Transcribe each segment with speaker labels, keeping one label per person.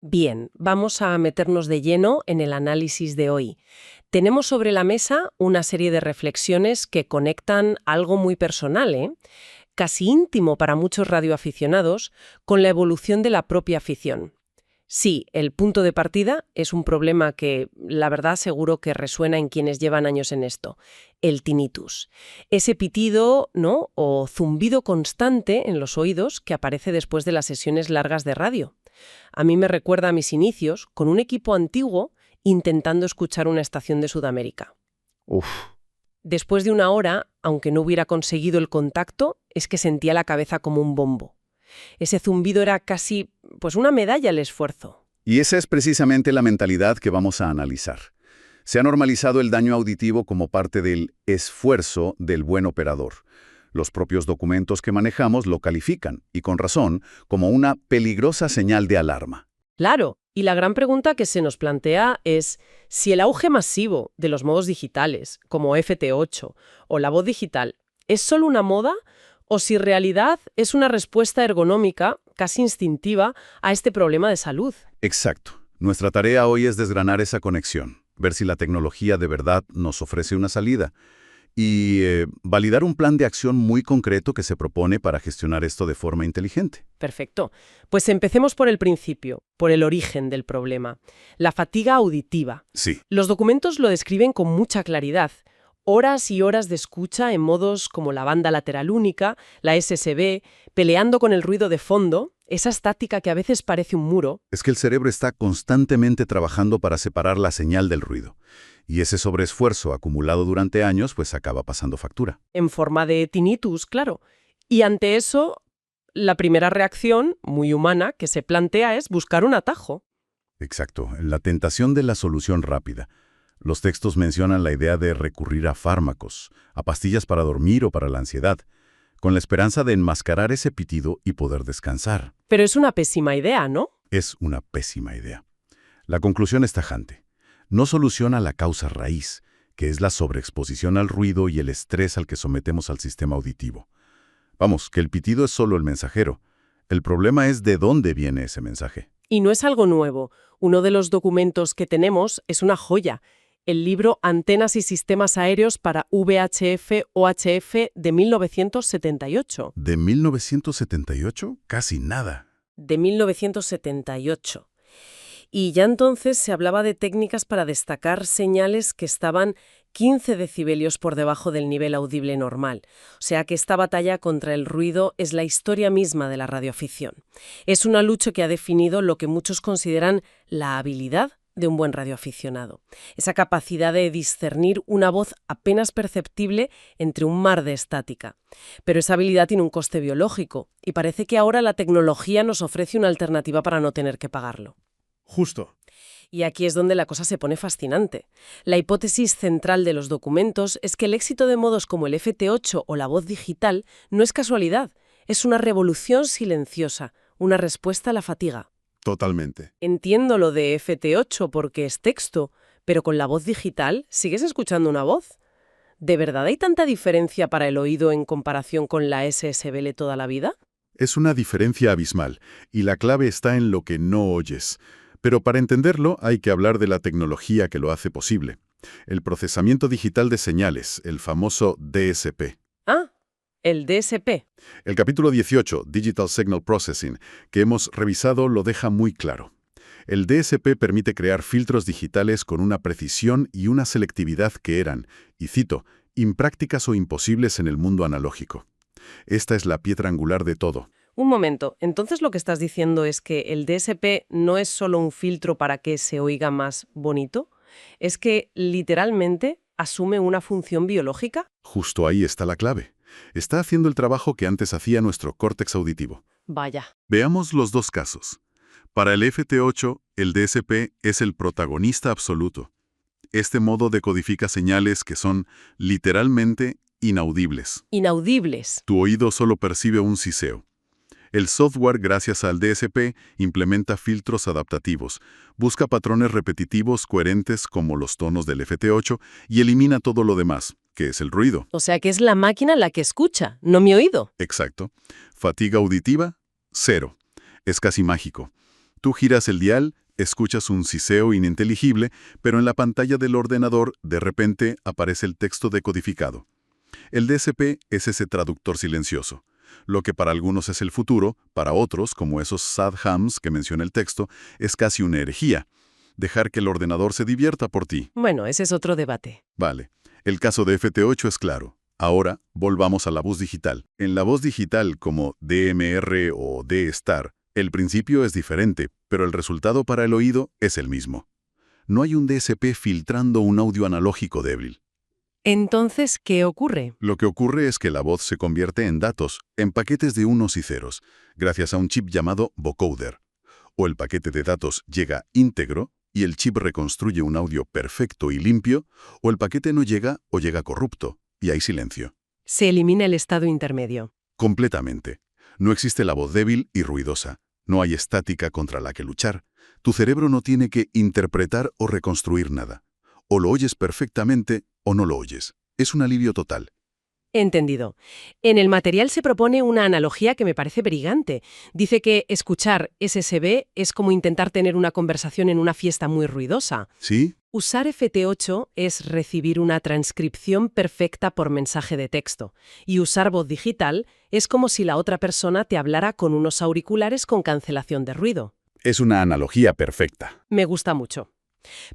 Speaker 1: Bien, vamos a meternos de lleno en el análisis de hoy. Tenemos sobre la mesa una serie de reflexiones que conectan algo muy personal, casi íntimo para muchos radioaficionados, con la evolución de la propia afición. Sí, el punto de partida es un problema que, la verdad, seguro que resuena en quienes llevan años en esto, el tinnitus. Ese pitido, ¿no?, o zumbido constante en los oídos que aparece después de las sesiones largas de radio. A mí me recuerda a mis inicios con un equipo antiguo intentando escuchar una estación de Sudamérica.
Speaker 2: Uf,
Speaker 1: Después de una hora, aunque no hubiera conseguido el contacto, es que sentía la cabeza como un bombo. Ese zumbido era casi, pues, una medalla al esfuerzo.
Speaker 2: y esa es precisamente la mentalidad que vamos a analizar. Se ha normalizado el daño auditivo como parte del esfuerzo del buen operador. Los propios documentos que manejamos lo califican, y con razón, como una peligrosa señal de alarma.
Speaker 1: Claro, y la gran pregunta que se nos plantea es si el auge masivo de los modos digitales, como FT8 o la voz digital, es solo una moda o si en realidad es una respuesta ergonómica, casi instintiva, a este problema de salud.
Speaker 2: Exacto. Nuestra tarea hoy es desgranar esa conexión, ver si la tecnología de verdad nos ofrece una salida y validar un plan de acción muy concreto que se propone para gestionar esto de forma inteligente.
Speaker 1: Perfecto. Pues empecemos por el principio, por el origen del problema, la fatiga auditiva.
Speaker 2: Sí,
Speaker 1: Los documentos lo describen con mucha claridad. Horas y horas de escucha en modos como la banda lateral única, la SSB, peleando con el ruido de fondo, esa estática que a veces parece un muro.
Speaker 2: es que el cerebro está constantemente trabajando para separar la señal del ruido. Y ese sobreesfuerzo acumulado durante años pues acaba pasando factura.
Speaker 1: En forma de tinnitus, claro. Y ante eso, la primera reacción, muy humana, que se plantea es buscar un atajo.
Speaker 2: Exacto, la tentación de la solución rápida. Los textos mencionan la idea de recurrir a fármacos, a pastillas para dormir o para la ansiedad, con la esperanza de enmascarar ese pitido y poder descansar.
Speaker 1: Pero es una pésima idea, ¿no?
Speaker 2: Es una pésima idea. La conclusión es tajante. No soluciona la causa raíz, que es la sobreexposición al ruido y el estrés al que sometemos al sistema auditivo. Vamos, que el pitido es solo el mensajero. El problema es de dónde viene ese mensaje.
Speaker 1: Y no es algo nuevo. Uno de los documentos que tenemos es una joya. El libro Antenas y sistemas aéreos para VHF-OHF de 1978.
Speaker 2: ¿De 1978? Casi nada.
Speaker 1: De 1978. Y ya entonces se hablaba de técnicas para destacar señales que estaban 15 decibelios por debajo del nivel audible normal. O sea que esta batalla contra el ruido es la historia misma de la radioafición. Es una lucha que ha definido lo que muchos consideran la habilidad de un buen radioaficionado. Esa capacidad de discernir una voz apenas perceptible entre un mar de estática. Pero esa habilidad tiene un coste biológico y parece que ahora la tecnología nos ofrece una alternativa para no tener que pagarlo.
Speaker 3: Justo.
Speaker 1: Y aquí es donde la cosa se pone fascinante. La hipótesis central de los documentos es que el éxito de modos como el FT8 o la voz digital no es casualidad, es una revolución silenciosa, una respuesta a la fatiga.
Speaker 3: Totalmente.
Speaker 1: Entiendo lo de FT8 porque es texto, pero con la voz digital, ¿sigues escuchando una voz? ¿De verdad hay tanta diferencia para el oído en comparación con la SSBL toda la vida?
Speaker 3: Es una diferencia abismal, y la clave está en lo que no oyes. Pero para entenderlo hay que hablar de la tecnología que lo hace posible. El procesamiento digital de señales, el famoso DSP.
Speaker 1: Ah, el DSP.
Speaker 3: El capítulo 18, Digital Signal Processing, que hemos revisado lo deja muy claro. El DSP permite crear filtros digitales con una precisión y una selectividad que eran, y cito, imprácticas o imposibles en el mundo analógico. Esta es la piedra angular de todo.
Speaker 1: Un momento, entonces lo que estás diciendo es que el DSP no es solo un filtro para que se oiga más bonito, es que literalmente asume una función biológica.
Speaker 3: Justo ahí está la clave. Está haciendo el trabajo que antes hacía nuestro córtex auditivo.
Speaker 1: Vaya.
Speaker 3: Veamos los dos casos. Para el FT8, el DSP es el protagonista absoluto. Este modo decodifica señales que son literalmente inaudibles.
Speaker 1: Inaudibles.
Speaker 3: Tu oído solo percibe un siseo. El software, gracias al DSP, implementa filtros adaptativos, busca patrones repetitivos coherentes como los tonos del FT8 y elimina todo lo demás, que es el ruido.
Speaker 1: O sea que es la máquina la que escucha, no mi oído.
Speaker 3: Exacto. Fatiga auditiva, cero. Es casi mágico. Tú giras el dial, escuchas un siseo ininteligible, pero en la pantalla del ordenador de repente aparece el texto decodificado. El DSP es ese traductor silencioso. Lo que para algunos es el futuro, para otros, como esos sad hams que menciona el texto, es casi una herejía. Dejar que el ordenador se divierta por ti.
Speaker 1: Bueno, ese es otro debate.
Speaker 3: Vale. El caso de FT8 es claro. Ahora, volvamos a la voz digital. En la voz digital, como DMR o D-Star, el principio es diferente, pero el resultado para el oído es el mismo. No hay un DSP filtrando un audio analógico débil.
Speaker 1: Entonces, ¿qué ocurre?
Speaker 3: Lo que ocurre es que la voz se convierte en datos, en paquetes de unos y ceros, gracias a un chip llamado vocoder. O el paquete de datos llega íntegro y el chip reconstruye un audio perfecto y limpio, o el paquete no llega o llega corrupto, y hay silencio.
Speaker 1: Se elimina el estado intermedio.
Speaker 3: Completamente. No existe la voz débil y ruidosa. No hay estática contra la que luchar. Tu cerebro no tiene que interpretar o reconstruir nada. O lo oyes perfectamente o no lo oyes. Es un alivio total.
Speaker 1: Entendido. En el material se propone una analogía que me parece brillante. Dice que escuchar SSB es como intentar tener una conversación en una fiesta muy ruidosa.
Speaker 3: ¿Sí?
Speaker 1: Usar FT8 es recibir una transcripción perfecta por mensaje de texto. Y usar voz digital es como si la otra persona te hablara con unos auriculares con cancelación de ruido.
Speaker 3: Es una analogía perfecta.
Speaker 1: Me gusta mucho.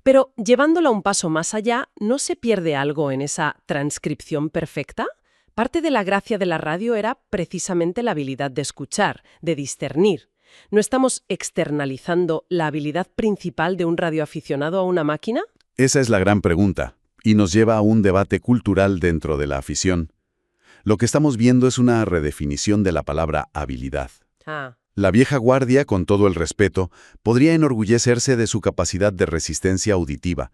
Speaker 1: Pero llevándolo un paso más allá, ¿no se pierde algo en esa transcripción perfecta? Parte de la gracia de la radio era precisamente la habilidad de escuchar, de discernir. ¿No estamos externalizando la habilidad principal de un radioaficionado a una máquina?
Speaker 3: Esa es la gran pregunta, y nos lleva a un debate cultural dentro de la afición. Lo que estamos viendo es una redefinición de la palabra habilidad. La vieja guardia, con todo el respeto, podría enorgullecerse de su capacidad de resistencia auditiva,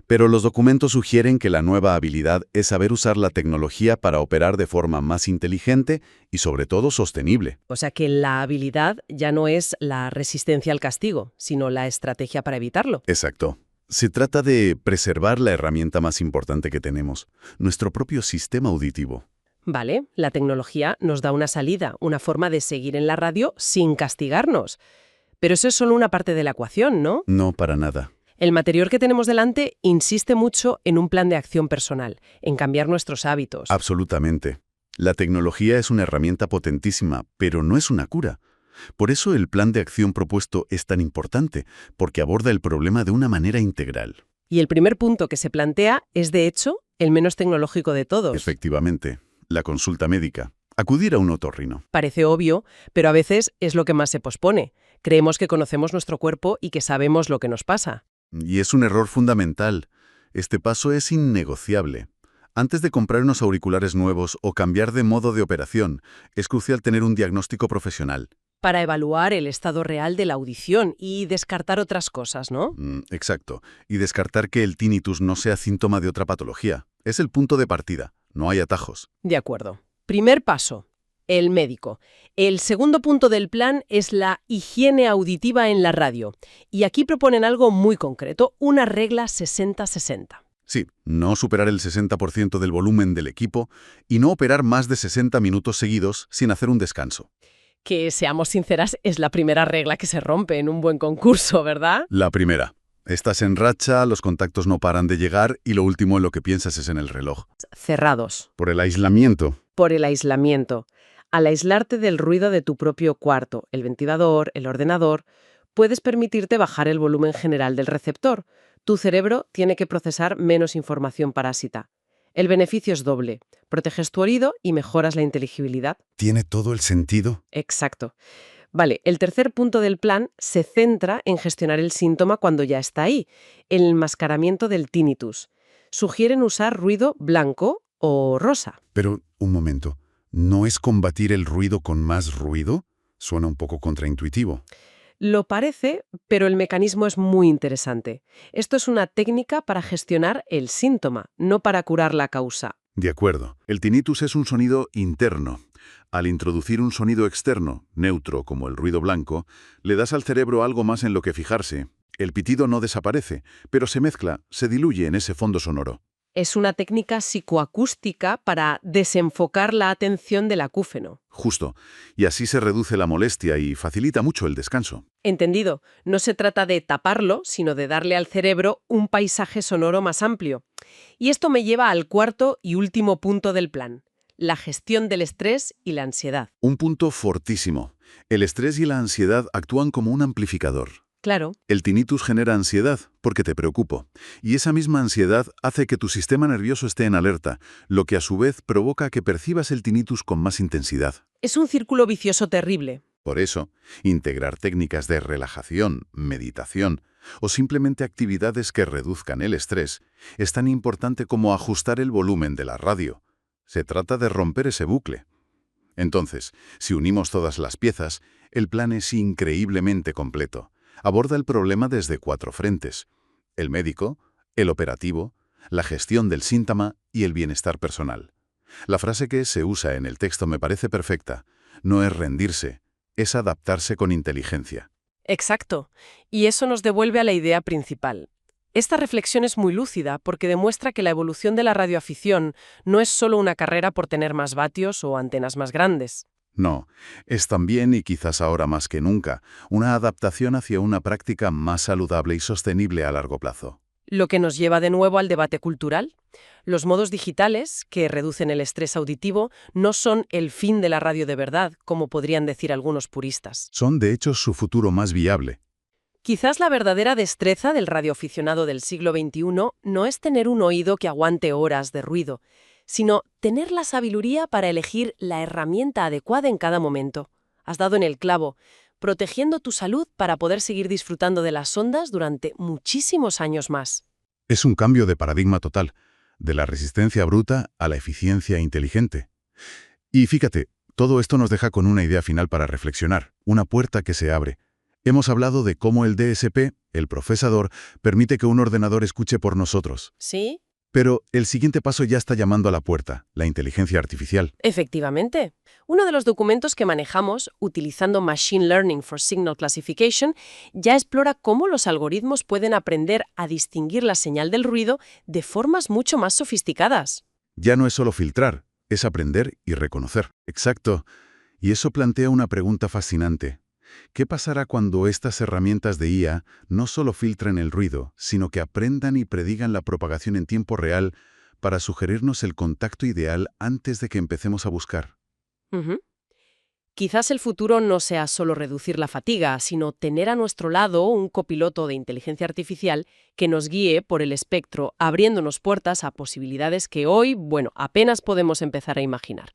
Speaker 3: pero los documentos sugieren que la nueva habilidad es saber usar la tecnología para operar de forma más inteligente y sobre todo sostenible.
Speaker 1: O sea que la habilidad ya no es la resistencia al castigo, sino la estrategia para evitarlo.
Speaker 3: Exacto. Se trata de preservar la herramienta más importante que tenemos, nuestro propio sistema auditivo.
Speaker 1: Vale, la tecnología nos da una salida, una forma de seguir en la radio sin castigarnos. Pero eso es solo una parte de la ecuación, ¿no?
Speaker 3: No, para nada.
Speaker 1: El material que tenemos delante insiste mucho en un plan de acción personal, en cambiar nuestros hábitos.
Speaker 3: Absolutamente. La tecnología es una herramienta potentísima, pero no es una cura. Por eso el plan de acción propuesto es tan importante, porque aborda el problema de una manera integral.
Speaker 1: Y el primer punto que se plantea es, de hecho, el menos tecnológico de todos.
Speaker 3: Efectivamente, la consulta médica. Acudir a un otorrino.
Speaker 1: Parece obvio, pero a veces es lo que más se pospone. Creemos que conocemos nuestro cuerpo y que sabemos lo que nos pasa.
Speaker 3: Y es un error fundamental. Este paso es innegociable. Antes de comprar unos auriculares nuevos o cambiar de modo de operación, es crucial tener un diagnóstico profesional.
Speaker 1: Para evaluar el estado real de la audición y descartar otras cosas, ¿no?
Speaker 3: Exacto. Y descartar que el tinnitus no sea síntoma de otra patología. Es el punto de partida. No hay atajos.
Speaker 1: De acuerdo. Primer paso. El médico. El segundo punto del plan es la higiene auditiva en la radio. Y aquí proponen algo muy concreto, una regla 60-60.
Speaker 3: Sí, no superar el 60% del volumen del equipo y no operar más de 60 minutos seguidos sin hacer un descanso.
Speaker 1: Que, seamos sinceras, es la primera regla que se rompe en un buen concurso, ¿verdad?
Speaker 3: La primera. Estás en racha, los contactos no paran de llegar y lo último en lo que piensas es en el reloj.
Speaker 1: Cerrados.
Speaker 3: Por el aislamiento.
Speaker 1: Por el aislamiento. Al aislarte del ruido de tu propio cuarto, el ventilador, el ordenador, puedes permitirte bajar el volumen general del receptor. Tu cerebro tiene que procesar menos información parásita. El beneficio es doble. Proteges tu oído y mejoras la inteligibilidad.
Speaker 3: ¿Tiene todo el sentido?
Speaker 1: Exacto. Vale, el tercer punto del plan se centra en gestionar el síntoma cuando ya está ahí, el enmascaramiento del tinnitus. Sugieren usar ruido blanco o rosa.
Speaker 3: Pero, un momento, ¿no es combatir el ruido con más ruido? Suena un poco contraintuitivo.
Speaker 1: Lo parece, pero el mecanismo es muy interesante. Esto es una técnica para gestionar el síntoma, no para curar la causa.
Speaker 3: De acuerdo. El tinnitus es un sonido interno. Al introducir un sonido externo, neutro como el ruido blanco, le das al cerebro algo más en lo que fijarse. El pitido no desaparece, pero se mezcla, se diluye en ese fondo sonoro.
Speaker 1: Es una técnica psicoacústica para desenfocar la atención del acúfeno.
Speaker 2: Justo. Y así se reduce la molestia y facilita mucho el descanso.
Speaker 1: Entendido, no se trata de taparlo, sino de darle al cerebro un paisaje sonoro más amplio. Y esto me lleva al cuarto y último punto del plan, la gestión del estrés y la ansiedad.
Speaker 2: Un punto fortísimo. El estrés y la ansiedad actúan como un amplificador.
Speaker 1: Claro,
Speaker 2: El tinnitus genera ansiedad porque te preocupo, y esa misma ansiedad hace que tu sistema nervioso esté en alerta, lo que a su vez provoca que percibas el tinnitus con más intensidad.
Speaker 1: es un círculo vicioso terrible.
Speaker 2: Por eso, integrar técnicas de relajación, meditación o simplemente actividades que reduzcan el estrés es tan importante como ajustar el volumen de la radio. Se trata de romper ese bucle. Entonces, si unimos todas las piezas, el plan es increíblemente completo. Aborda el problema desde 4 frentes: el médico, el operativo, la gestión del síntoma y el bienestar personal. La frase que se usa en el texto me parece perfecta. No es rendirse, es adaptarse con inteligencia.
Speaker 1: Exacto. Y eso nos devuelve a la idea principal. Esta reflexión es muy lúcida porque demuestra que la evolución de la radioafición no es solo una carrera por tener más vatios o antenas más grandes.
Speaker 2: No, es también, y quizás ahora más que nunca, una adaptación hacia una práctica más saludable y sostenible a largo plazo.
Speaker 1: Lo que nos lleva de nuevo al debate cultural. Los modos digitales, que reducen el estrés auditivo, no son el fin de la radio de verdad, como podrían decir algunos puristas.
Speaker 2: Son de hecho su futuro más viable.
Speaker 1: Quizás la verdadera destreza del radioaficionado del siglo XXI no es tener un oído que aguante horas de ruido, sino tener la sabiduría para elegir la herramienta adecuada en cada momento. Has dado en el clavo, protegiendo tu salud para poder seguir disfrutando de las ondas durante muchísimos años más.
Speaker 2: Es un cambio de paradigma total, de la resistencia bruta a la eficiencia inteligente. Y fíjate, todo esto nos deja con una idea final para reflexionar, una puerta que se abre. Hemos hablado de cómo el DSP, el procesador, permite que un ordenador escuche por nosotros.
Speaker 1: ¿Sí?
Speaker 2: Pero el siguiente paso ya está llamando a la puerta, la inteligencia artificial.
Speaker 1: Efectivamente. Uno de los documentos que manejamos, utilizando Machine Learning for Signal Classification, ya explora cómo los algoritmos pueden aprender a distinguir la señal del ruido de formas mucho más sofisticadas.
Speaker 2: Ya no es solo filtrar, es aprender y reconocer. Exacto. Y eso plantea una pregunta fascinante. ¿Qué pasará cuando estas herramientas de IA no solo filtren el ruido, sino que aprendan y predigan la propagación en tiempo real para sugerirnos el contacto ideal antes de que empecemos a buscar?
Speaker 1: Ujú. Quizás el futuro no sea solo reducir la fatiga, sino tener a nuestro lado un copiloto de inteligencia artificial que nos guíe por el espectro, abriéndonos puertas a posibilidades que hoy, apenas podemos empezar a imaginar.